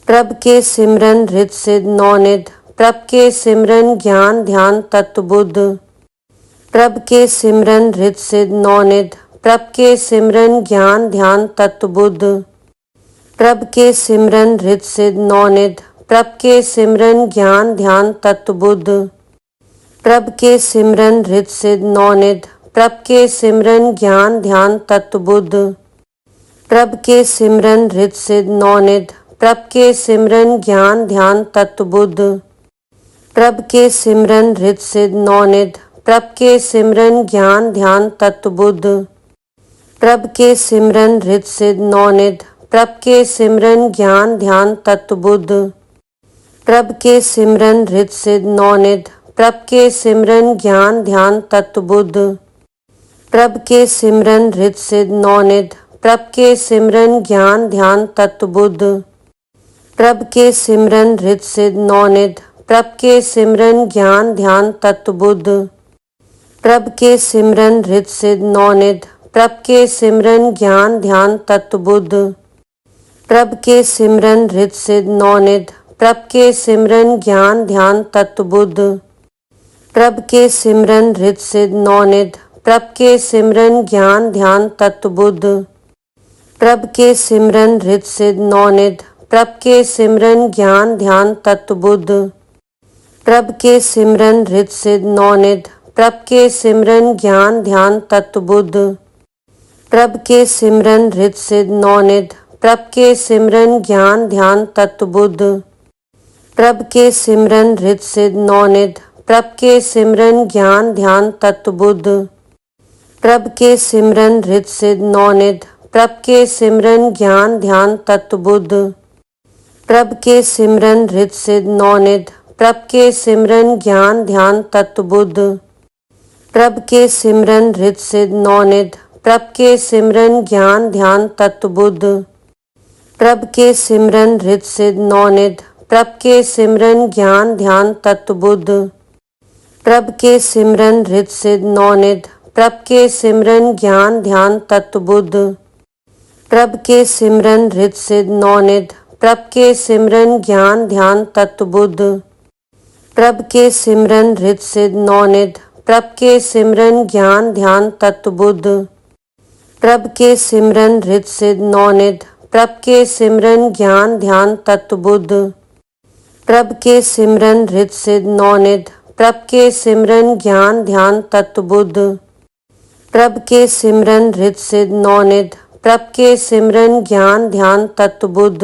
प्रभ के सिमरन हृद सिद्ध नौनिध, प्रभ के सिमरन ज्ञान ध्यान तत्वबुद्ध। प्रभ के सिमरन हृद सिद्ध नौनिध, प्रभ के सिमरन ज्ञान ध्यान तत्वबुद्ध। प्रभ के सिमरन हृद सिद्ध नौनिध, प्रभ के सिमरन ज्ञान ध्यान तत्वबुद्ध। प्रभ के सिमरन हृद सिद्ध नौनिध, प्रभ के सिमरन ज्ञान ध्यान तत्वबुद्ध। प्रभ के सिमरन हृद सिद्ध नौनिध, प्रभ के सिमरन ज्ञान ध्यान तत्वबुद्ध। प्रभ के सिमरन हृद सिद्ध नौनिध, प्रभ के सिमरन ज्ञान ध्यान तत्वबुद्ध। प्रभ के सिमरन हृद सिद्ध नौनिध, प्रभ के सिमरन ज्ञान ध्यान तत्वबुद्ध। प्रभ के सिमरन हृद सिद्ध नौनिध, प्रभ के सिमरन ज्ञान ध्यान तत्वबुद्ध। प्रभ के सिमरन हृद सिद्ध नौनिध, प्रभ के सिमरन ज्ञान ध्यान तत्वबुद्ध। प्रभ के सिमरन हृद सिद्ध नौनिध, प्रभ के सिमरन ज्ञान ध्यान तत्वबुद्ध। प्रभ के सिमरन हृद सिद्ध नौनिध, प्रभ के सिमरन ज्ञान ध्यान तत्वबुद्ध। प्रभ के सिमरन हृद सिद्ध नौनिध, प्रभ के सिमरन ज्ञान ध्यान तत्वबुद्ध। प्रभ के सिमरन हृद सिद्ध नौनिध, प्रभ के सिमरन ज्ञान ध्यान तत्वबुद्ध। प्रभ के सिमरन हृद सिद्ध नौनिध, प्रभ के सिमरन ज्ञान ध्यान तत्वबुद्ध। प्रभ के सिमरन हृद सिद्ध नौनिध, प्रभ के सिमरन ज्ञान ध्यान तत्वबुद्ध। प्रभ के सिमरन हृद सिद्ध नौनिध, प्रभ के सिमरन ज्ञान ध्यान तत्वबुद्ध। प्रभ के सिमरन हृद सिद्ध नौनिध, प्रभ के सिमरन ज्ञान ध्यान तत्वबुद्ध। प्रभ के सिमरन हृद सिद्ध नौनिध, प्रभ के सिमरन ज्ञान ध्यान तत्वबुद्ध। प्रभ के सिमरन हृद सिद्ध नौनिध, प्रभ के सिमरन ज्ञान ध्यान तत्वबुद्ध। प्रभ के सिमरन हृद सिद्ध नौनिध, प्रभ के सिमरन ज्ञान ध्यान तत्वबुद्ध। प्रभ के सिमरन हृद सिद्ध नौनिध, प्रभ के सिमरन ज्ञान ध्यान तत्वबुद्ध। प्रभ के सिमरन हृद सिद्ध नौनिध, प्रभ के सिमरन ज्ञान ध्यान तत्वबुद्ध। प्रभ के सिमरन हृद सिद्ध नौनिध, प्रभ के सिमरन ज्ञान ध्यान तत्वबुद्ध। प्रभ के सिमरन हृद सिद्ध नौनिध, प्रभ के सिमरन ज्ञान ध्यान तत्वबुद्ध। प्रभ के सिमरन हृद सिद्ध नौनिध, प्रभ के सिमरन ज्ञान ध्यान तत्वबुद्ध। प्रभ के सिमरन हृद सिद्ध नौनिध, प्रभ के सिमरन ज्ञान ध्यान तत्वबुद्ध। प्रभ के सिमरन हृद सिद्ध नौनिध, प्रभ के सिमरन ज्ञान ध्यान तत्वबुद्ध।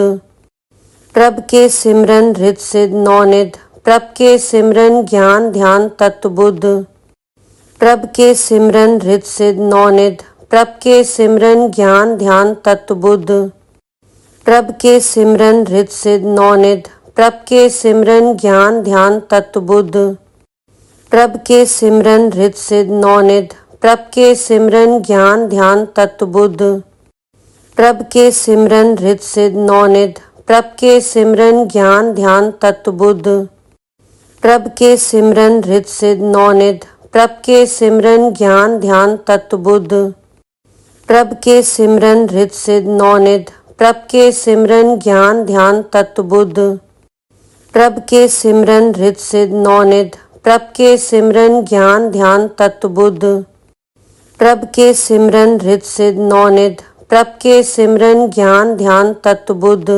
प्रभ के सिमरन हृद सिद्ध नौनिध, प्रभ के सिमरन ज्ञान ध्यान तत्वबुद्ध। प्रभ के सिमरन हृद सिद्ध नौनिध, प्रभ के सिमरन ज्ञान ध्यान तत्वबुद्ध। प्रभ के सिमरन हृद सिद्ध नौनिध, प्रभ के सिमरन ज्ञान ध्यान तत्वबुद्ध। प्रभ के सिमरन हृद सिद्ध नौनिध, प्रभ के सिमरन ज्ञान ध्यान तत्वबुद्ध। प्रभ के सिमरन हृद सिद्ध नौनिध, प्रभ के सिमरन ज्ञान ध्यान तत्वबुद्ध। प्रभ के सिमरन हृद सिद्ध नौनिध, प्रभ के सिमरन ज्ञान ध्यान तत्वबुद्ध। प्रभ के सिमरन हृद सिद्ध नौनिध, प्रभ के सिमरन ज्ञान ध्यान तत्वबुद्ध। प्रभ के सिमरन हृद सिद्ध नौनिध, प्रभ के सिमरन ज्ञान ध्यान तत्वबुद्ध। प्रभ के सिमरन हृद सिद्ध नौनिध, प्रभ के सिमरन ज्ञान ध्यान तत्वबुद्ध।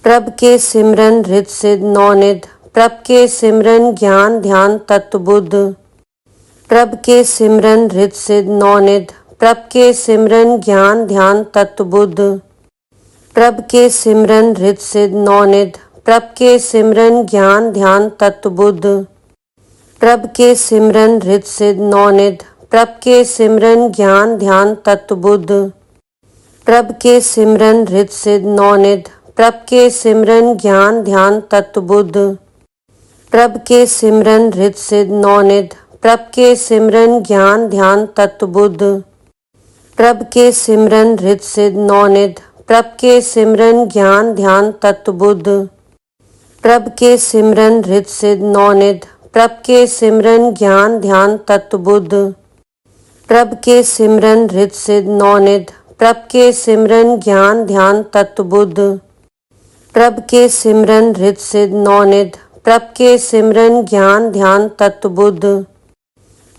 प्रभ के सिमरन हृद सिद्ध नौनिध, प्रभ के सिमरन ज्ञान ध्यान तत्वबुद्ध। प्रभ के सिमरन हृद सिद्ध नौनिध, प्रभ के सिमरन ज्ञान ध्यान तत्वबुद्ध। प्रभ के सिमरन हृद सिद्ध नौनिध, प्रभ के सिमरन ज्ञान ध्यान तत्वबुद्ध। प्रभ के सिमरन हृद सिद्ध नौनिध, प्रभ के सिमरन ज्ञान ध्यान तत्वबुद्ध। प्रभ के सिमरन हृद सिद्ध नौनिध, प्रभ के सिमरन ज्ञान ध्यान तत्वबुद्ध। प्रभ के सिमरन हृद सिद्ध नौनिध, प्रभ के सिमरन ज्ञान ध्यान तत्वबुद्ध। प्रभ के सिमरन हृद सिद्ध नौनिध, प्रभ के सिमरन ज्ञान ध्यान तत्वबुद्ध। प्रभ के सिमरन हृद सिद्ध नौनिध, प्रभ के सिमरन ज्ञान ध्यान तत्वबुद्ध। प्रभ के सिमरन हृद सिद्ध नौनिध, प्रभ के सिमरन ज्ञान ध्यान तत्वबुद्ध। प्रभ के सिमरन रित सिद्ध नौनिध, प्रभ के सिमरन ज्ञान ध्यान तत्व बुद्ध।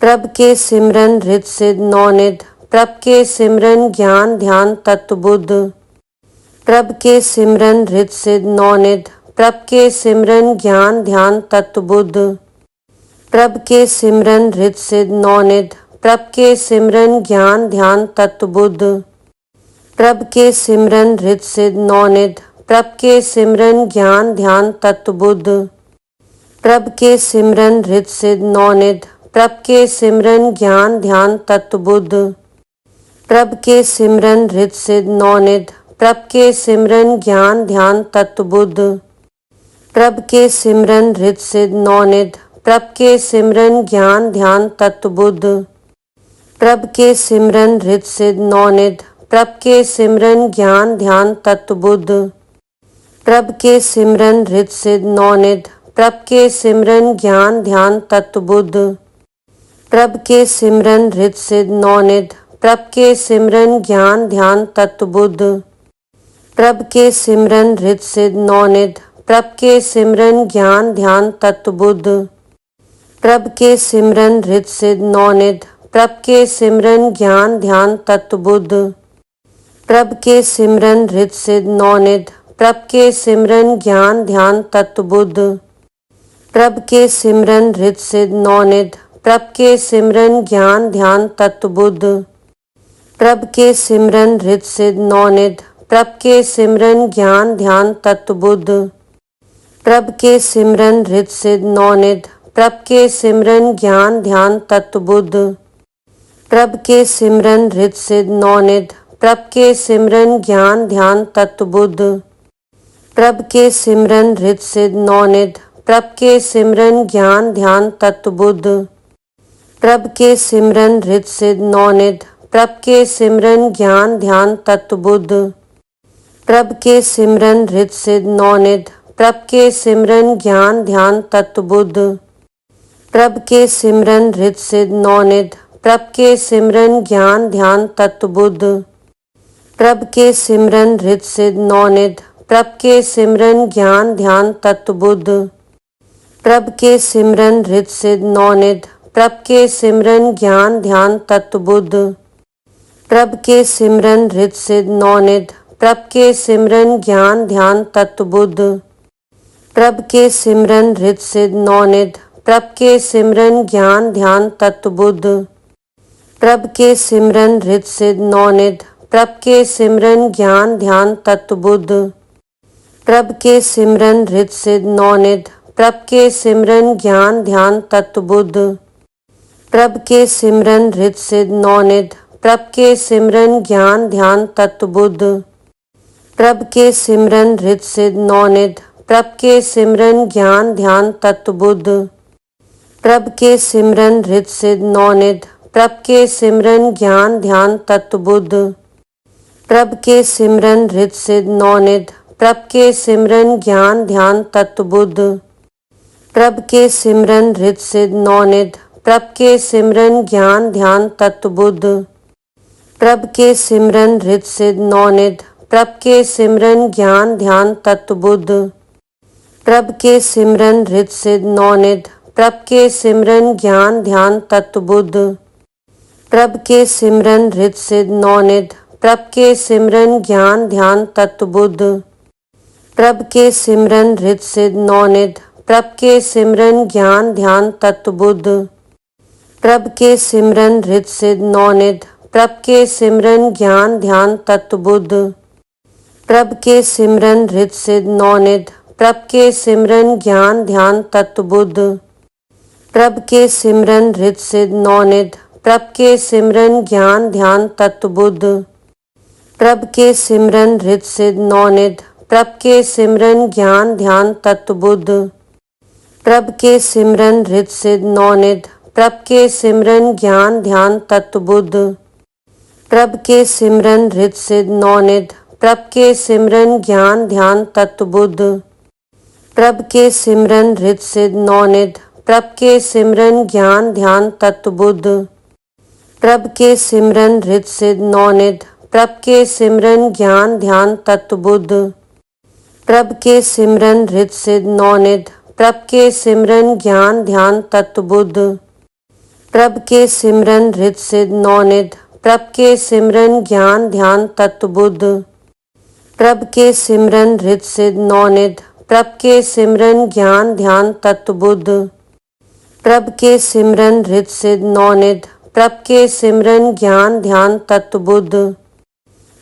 प्रभ के सिमरन रित सिद्ध नौनिध, प्रभ के सिमरन ज्ञान ध्यान तत्व बुद्ध। प्रभ के सिमरन रित सिद्ध नौनिध, प्रभ के सिमरन ज्ञान ध्यान तत्व बुद्ध। प्रभ के सिमरन रित सिद्ध नौनिध, प्रभ के सिमरन ज्ञान ध्यान तत्व बुद्ध। प्रभ के सिमरन रित सिद्ध नौनिध, प्रभ के सिमरन ज्ञान ध्यान तत्व बुद्ध। प्रभ के सिमरन रित सिद्ध नौनिध, प्रभ के सिमरन ज्ञान ध्यान तत्व बुद्ध। प्रभ के सिमरन रित सिद्ध नौनिध, प्रभ के सिमरन ज्ञान ध्यान तत्व बुद्ध। प्रभ के सिमरन रित सिद्ध नौनिध, प्रभ के सिमरन ज्ञान ध्यान तत्व बुद्ध। प्रभ के सिमरन रित सिद्ध नौनिध, प्रभ के सिमरन ज्ञान ध्यान तत्व बुद्ध। प्रभ के सिमरन रित सिद्ध नौनिध, प्रभ के सिमरन ज्ञान ध्यान तत्व बुद्ध। प्रभ के सिमरन रित सिद्ध नौनिध, प्रभ के सिमरन ज्ञान ध्यान तत्व बुद्ध। प्रभ के सिमरन रित सिद्ध नौनिध, प्रभ के सिमरन ज्ञान ध्यान तत्व बुद्ध। प्रभ के सिमरन रित सिद्ध नौनिध, प्रभ के सिमरन ज्ञान ध्यान तत्व बुद्ध। प्रभ के सिमरन रित सिद्ध नौनिध, प्रभ के सिमरन ज्ञान ध्यान तत्व बुद्ध। प्रभ के सिमरन रित सिद्ध नौनिध, प्रभ के सिमरन ज्ञान ध्यान तत्व बुद्ध। प्रभ के सिमरन रित सिद्ध नौनिध, प्रभ के सिमरन ज्ञान ध्यान तत्व बुद्ध। प्रभ के सिमरन रित सिद्ध नौनिध, प्रभ के सिमरन ज्ञान ध्यान तत्व बुद्ध। प्रभ के सिमरन रित सिद्ध नौनिध, प्रभ के सिमरन ज्ञान ध्यान तत्व बुद्ध। प्रभ के सिमरन रित सिद्ध नौनिध, प्रभ के सिमरन ज्ञान ध्यान तत्व बुद्ध। प्रभ के सिमरन रित सिद्ध नौनिध, प्रभ के सिमरन ज्ञान ध्यान तत्व बुद्ध। प्रभ के सिमरन रित सिद्ध नौनिध, प्रभ के सिमरन ज्ञान ध्यान तत्व बुद्ध। प्रभ के सिमरन रित सिद्ध नौनिध, प्रभ के सिमरन ज्ञान ध्यान तत्व बुद्ध। प्रभ के सिमरन रित सिद्ध नौनिध, प्रभ के सिमरन ज्ञान ध्यान तत्व बुद्ध। प्रभ के सिमरन रित सिद्ध नौनिध, प्रभ के सिमरन ज्ञान ध्यान तत्व बुद्ध। प्रभ के सिमरन रित सिद्ध नौनिध, प्रभ के सिमरन ज्ञान ध्यान तत्व बुद्ध। प्रभ के सिमरन रित सिद्ध नौनिध, प्रभ के सिमरन ज्ञान ध्यान तत्व बुद्ध। प्रभ के सिमरन रित सिद्ध नौनिध, प्रभ के सिमरन ज्ञान ध्यान तत्व बुद्ध। प्रभ के सिमरन रित सिद्ध नौनिध, प्रभ के सिमरन ज्ञान ध्यान तत्व बुद्ध। प्रभ के सिमरन रित सिद्ध नौनिध, प्रभ के सिमरन ज्ञान ध्यान तत्व बुद्ध। प्रभ के सिमरन रित सिद्ध नौनिध, प्रभ के सिमरन ज्ञान ध्यान तत्व बुद्ध। प्रभ के सिमरन रित सिद्ध नौनिध, प्रभ के सिमरन ज्ञान ध्यान तत्व बुद्ध। प्रभ के सिमरन रित सिद्ध नौनिध, प्रभ के सिमरन ज्ञान ध्यान तत्व बुद्ध। प्रभ के सिमरन रित सिद्ध नौनिध, प्रभ के सिमरन ज्ञान ध्यान तत्व बुद्ध। प्रभ के सिमरन रित सिद्ध नौनिध, प्रभ के सिमरन ज्ञान ध्यान तत्व बुद्ध। प्रभ के सिमरन रित सिद्ध नौनिध, प्रभ के सिमरन ज्ञान ध्यान तत्व बुद्ध। प्रभ के सिमरन रित सिद्ध नौनिध, प्रभ के सिमरन ज्ञान ध्यान तत्व बुद्ध। प्रभ के सिमरन रित सिद्ध नौनिध, प्रभ के सिमरन ज्ञान ध्यान तत्व बुद्ध। प्रभ के सिमरन रित सिद्ध नौनिध, प्रभ के सिमरन ज्ञान ध्यान तत्व बुद्ध। प्रभ के सिमरन रित सिद्ध नौनिध, प्रभ के सिमरन ज्ञान ध्यान तत्व बुद्ध। प्रभ के सिमरन रित सिद्ध नौनिध, प्रभ के सिमरन ज्ञान ध्यान तत्व बुद्ध। प्रभ के सिमरन रित सिद्ध नौनिध, प्रभ के सिमरन ज्ञान ध्यान तत्व बुद्ध। प्रभ के सिमरन रित सिद्ध नौनिध, प्रभ के सिमरन ज्ञान ध्यान तत्व बुद्ध। प्रभ के सिमरन रित सिद्ध नौनिध, प्रभ के सिमरन ज्ञान ध्यान तत्व बुद्ध। प्रभ के सिमरन रित सिद्ध नौनिध, प्रभ के सिमरन ज्ञान ध्यान तत्व बुद्ध। प्रभ के सिमरन रित सिद्ध नौनिध, प्रभ के सिमरन ज्ञान ध्यान तत्व बुद्ध। प्रभ के सिमरन रित सिद्ध नौनिध, प्रभ के सिमरन ज्ञान ध्यान तत्व बुद्ध। प्रभ के सिमरन रित सिद्ध नौनिध, प्रभ के सिमरन ज्ञान ध्यान तत्व बुद्ध। प्रभ के सिमरन रित सिद्ध नौनिध, प्रभ के सिमरन ज्ञान ध्यान तत्व बुद्ध। प्रभ के सिमरन रित सिद्ध नौनिध, प्रभ के सिमरन ज्ञान ध्यान तत्व बुद्ध।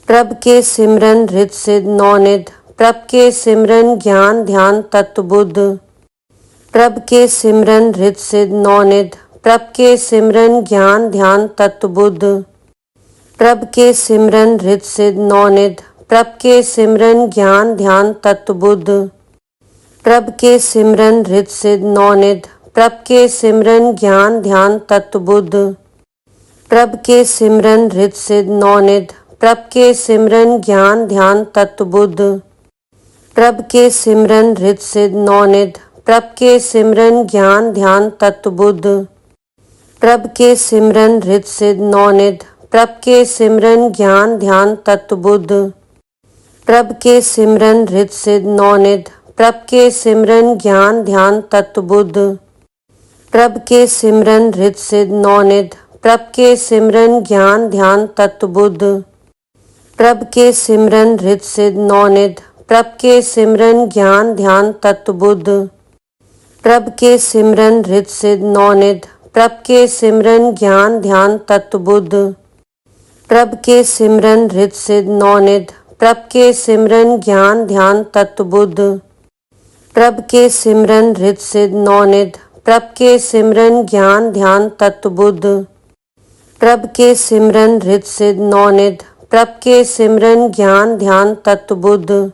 प्रभ के सिमरन रित सिद्ध नौनिध, प्रभ के सिमरन ज्ञान ध्यान तत्व बुद्ध। प्रभ के सिमरन रित सिद्ध नौनिध, प्रभ के सिमरन ज्ञान ध्यान तत्व बुद्ध। प्रभ के सिमरन रित सिद्ध नौनिध, प्रभ के सिमरन ज्ञान ध्यान तत्व बुद्ध। प्रभ के सिमरन रित सिद्ध नौनिध, प्रभ के सिमरन ज्ञान ध्यान तत्व बुद्ध। प्रभ के सिमरन रित सिद्ध नौनिध, प्रभ के सिमरन ज्ञान ध्यान तत्व बुद्ध। प्रभ के सिमरन रित सिद्ध नौनिध, प्रभ के सिमरन ज्ञान ध्यान तत्व बुद्ध। प्रभ के सिमरन रित सिद्ध नौनिध, प्रभ के सिमरन ज्ञान ध्यान तत्व बुद्ध। प्रभ के सिमरन रित सिद्ध नौनिध, प्रभ के सिमरन ज्ञान ध्यान तत्व बुद्ध। प्रभ के सिमरन रित सिद्ध नौनिध, प्रभ के सिमरन ज्ञान ध्यान तत्व बुद्ध। प्रभ के सिमरन रित सिद्ध नौनिध, प्रभ के सिमरन ज्ञान ध्यान तत्व बुद्ध। प्रभ के सिमरन रित सिद्ध नौनिध, प्रभ के सिमरन ज्ञान ध्यान तत्व बुद्ध। प्रभ के सिमरन रित सिद्ध नौनिध, प्रभ के सिमरन ज्ञान ध्यान तत्व बुद्ध। प्रभ के सिमरन रित सिद्ध नौनिध, प्रभ के सिमरन ज्ञान ध्यान तत्व बुद्ध। प्रभ के सिमरन रित सिद्ध नौनिध, प्रभ के सिमरन ज्ञान ध्यान तत्व बुद्ध।